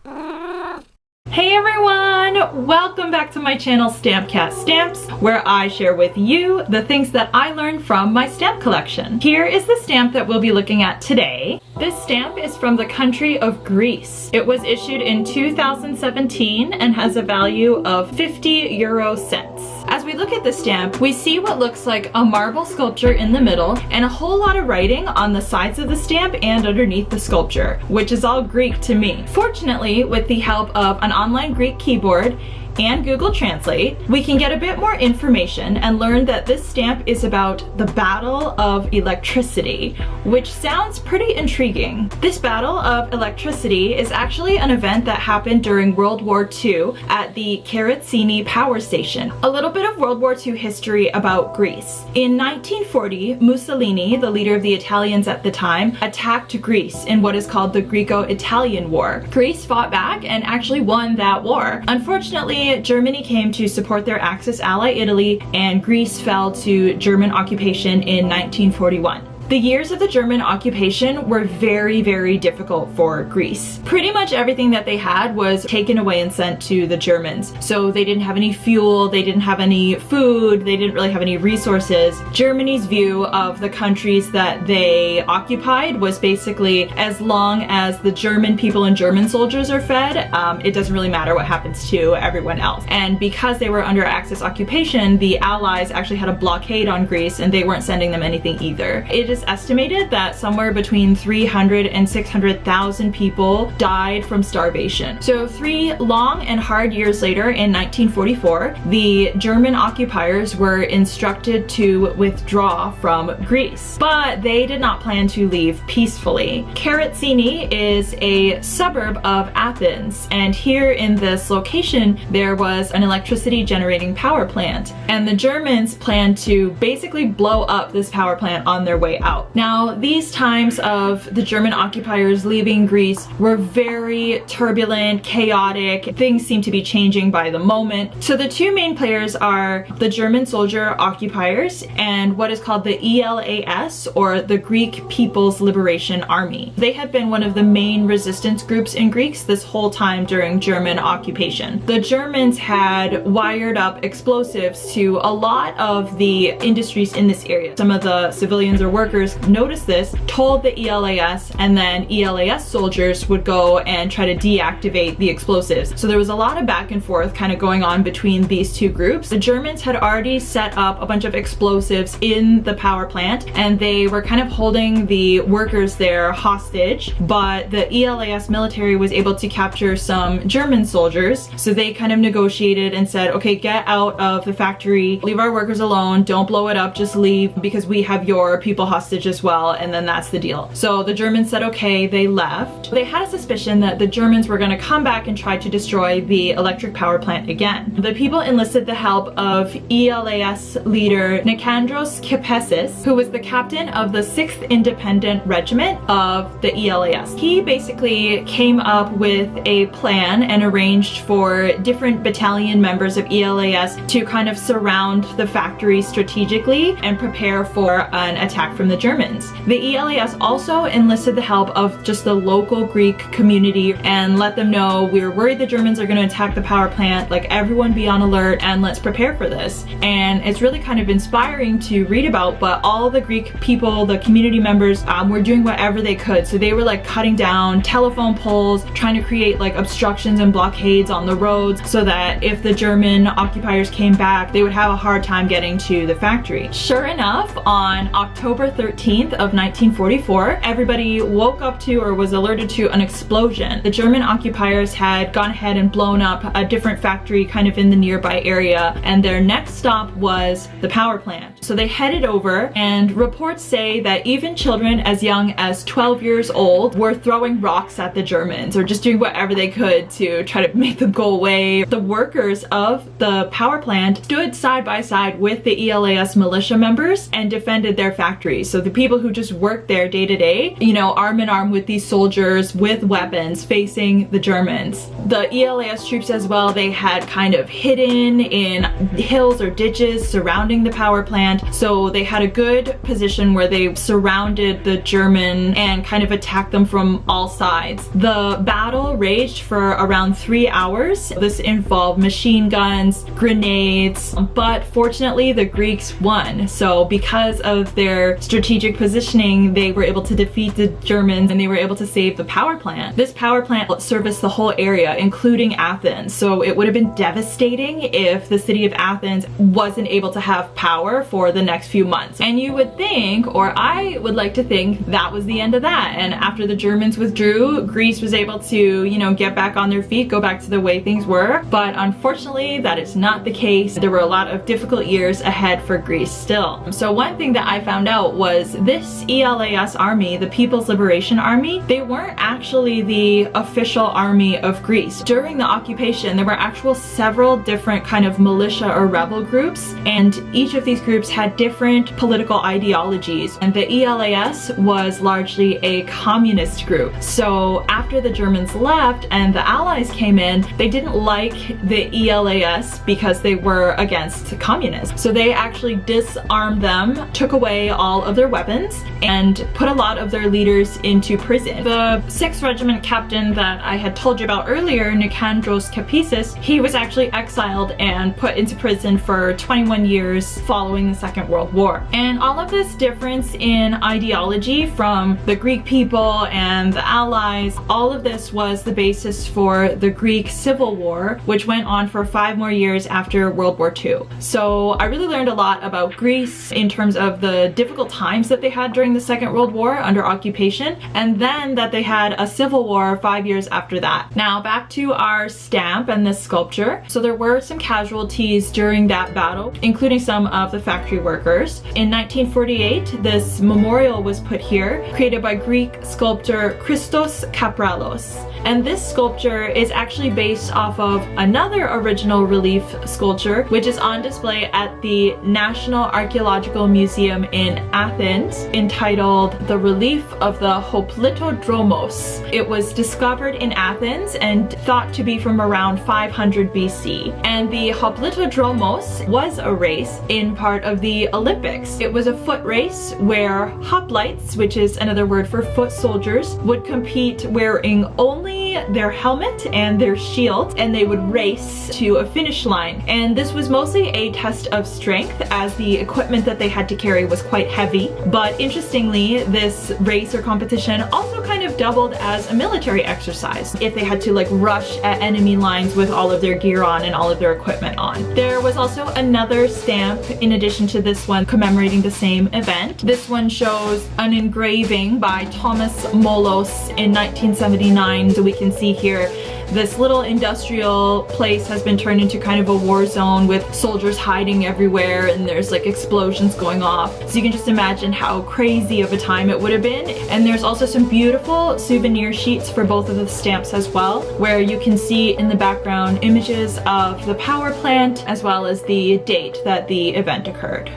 Hey everyone! Welcome back to my channel Stampcat Stamps, where I share with you the things that I learned from my stamp collection. Here is the stamp that we'll be looking at today. This stamp is from the country of Greece. It was issued in 2017 and has a value of 50 euro cents. As we look at the stamp, we see what looks like a marble sculpture in the middle and a whole lot of writing on the sides of the stamp and underneath the sculpture, which is all Greek to me. Fortunately, with the help of an online Greek keyboard and Google Translate, we can get a bit more information and learn that this stamp is about the Battle of Electricity, which sounds pretty intriguing. This Battle of Electricity is actually an event that happened during World War II at the Karatsini power station. A little bit of World War II history about Greece. In 1940, Mussolini, the leader of the Italians at the time, attacked Greece in what is called the Greco-Italian War. Greece fought back and actually won that war. Unfortunately, Germany came to support their Axis ally Italy, and Greece fell to German occupation in 1941. The years of the German occupation were very, very difficult for Greece. Pretty much everything that they had was taken away and sent to the Germans. So they didn't have any fuel, they didn't have any food, they didn't really have any resources. Germany's view of the countries that they occupied was basically, as long as the German people and German soldiers are fed, it doesn't really matter what happens to everyone else. And because they were under Axis occupation, the Allies actually had a blockade on Greece and they weren't sending them anything either. It is estimated that somewhere between 300 and 600,000 people died from starvation. So 3 long and hard years later, in 1944, the German occupiers were instructed to withdraw from Greece, but they did not plan to leave peacefully. Karatsini is a suburb of Athens, and here in this location there was an electricity generating power plant, and the Germans planned to basically blow up this power plant on their way out. Now, these times of the German occupiers leaving Greece were very turbulent, chaotic. Things seem to be changing by the moment. So the two main players are the German soldier occupiers and what is called the ELAS, or the Greek People's Liberation Army. They had been one of the main resistance groups in Greece this whole time during German occupation. The Germans had wired up explosives to a lot of the industries in this area. Some of the civilians or workers noticed this, told the ELAS, and then ELAS soldiers would go and try to deactivate the explosives. So there was a lot of back and forth kind of going on between these two groups. The Germans had already set up a bunch of explosives in the power plant, and they were kind of holding the workers there hostage, but the ELAS military was able to capture some German soldiers, so they kind of negotiated and said, okay, get out of the factory, leave our workers alone, don't blow it up, just leave, because we have your people hostage as well, and then that's the deal. So the Germans said okay, they left. They had a suspicion that the Germans were going to come back and try to destroy the electric power plant again. The people enlisted the help of ELAS leader Nikandros Kepesis, who was the captain of the 6th Independent Regiment of the ELAS. He basically came up with a plan and arranged for different battalion members of ELAS to kind of surround the factory strategically and prepare for an attack from the Germans. The ELAS also enlisted the help of just the local Greek community and let them know, we're worried the Germans are going to attack the power plant, like everyone be on alert and let's prepare for this. And it's really kind of inspiring to read about, but all the Greek people, the community members, were doing whatever they could. So they were like cutting down telephone poles, trying to create like obstructions and blockades on the roads so that if the German occupiers came back, they would have a hard time getting to the factory. Sure enough, on October 13th of 1944, everybody woke up to or was alerted to an explosion. The German occupiers had gone ahead and blown up a different factory kind of in the nearby area, and their next stop was the power plant. So they headed over, and reports say that even children as young as 12 years old were throwing rocks at the Germans or just doing whatever they could to try to make them go away. The workers of the power plant stood side by side with the ELAS militia members and defended their factories. So the people who just worked there day to day, you know, arm in arm with these soldiers with weapons facing the Germans. The ELAS troops as well, they had kind of hidden in hills or ditches surrounding the power plant. So they had a good position where they surrounded the German and kind of attacked them from all sides. The battle raged for around 3 hours. This involved machine guns, grenades, but fortunately the Greeks won. So because of their strategic positioning, they were able to defeat the Germans and they were able to save the power plant. This power plant serviced the whole area, including Athens. So it would have been devastating if the city of Athens wasn't able to have power for the next few months. And you would think, or I would like to think, that was the end of that. And after the Germans withdrew, Greece was able to, you know, get back on their feet, go back to the way things were. But unfortunately, that is not the case. There were a lot of difficult years ahead for Greece still. So one thing that I found out was this ELAS army, the People's Liberation Army, they weren't actually the official army of Greece. During the occupation, there were several different kind of militia or rebel groups, and each of these groups had different political ideologies. And the ELAS was largely a communist group. So after the Germans left and the Allies came in, they didn't like the ELAS because they were against communists. So they actually disarmed them, took away all of their weapons, and put a lot of their leaders into prison. The 6th Regiment captain that I had told you about earlier, Nicandros Kapisis, he was actually exiled and put into prison for 21 years following the Second World War. And all of this difference in ideology from the Greek people and the Allies, all of this was the basis for the Greek Civil War, which went on for 5 more years after World War II. So I really learned a lot about Greece in terms of the difficult times that they had during the Second World War under occupation, and then that they had a civil war 5 years after that. Now back to our stamp and this sculpture. So there were some casualties during that battle, including some of the factory workers. In 1948, this memorial was put here, created by Greek sculptor Christos Kapralos. And this sculpture is actually based off of another original relief sculpture, which is on display at the National Archaeological Museum in Athens, entitled The Relief of the Hoplitodromos. It was discovered in Athens and thought to be from around 500 BC. And the Hoplitodromos was a race in part of the Olympics. It was a foot race where hoplites, which is another word for foot soldiers, would compete wearing only their helmet and their shield, and they would race to a finish line. And this was mostly a test of strength, as the equipment that they had to carry was quite heavy. But interestingly, this race or competition also kind of doubled as a military exercise, if they had to like rush at enemy lines with all of their gear on and all of their equipment on. There was also another stamp in addition to this one commemorating the same event. This one shows an engraving by Thomas Molos in 1979. So we can see here this little industrial place has been turned into kind of a war zone with soldiers hiding everywhere, and there's like explosions going off. So you can just imagine how crazy of a time it would have been. And there's also some beautiful souvenir sheets for both of the stamps as well, where you can see in the background images of the power plant as well as the date that the event occurred.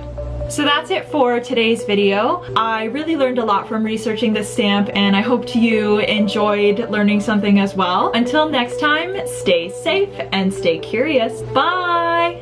So that's it for today's video. I really learned a lot from researching this stamp, and I hope you enjoyed learning something as well. Until next time, stay safe and stay curious. Bye!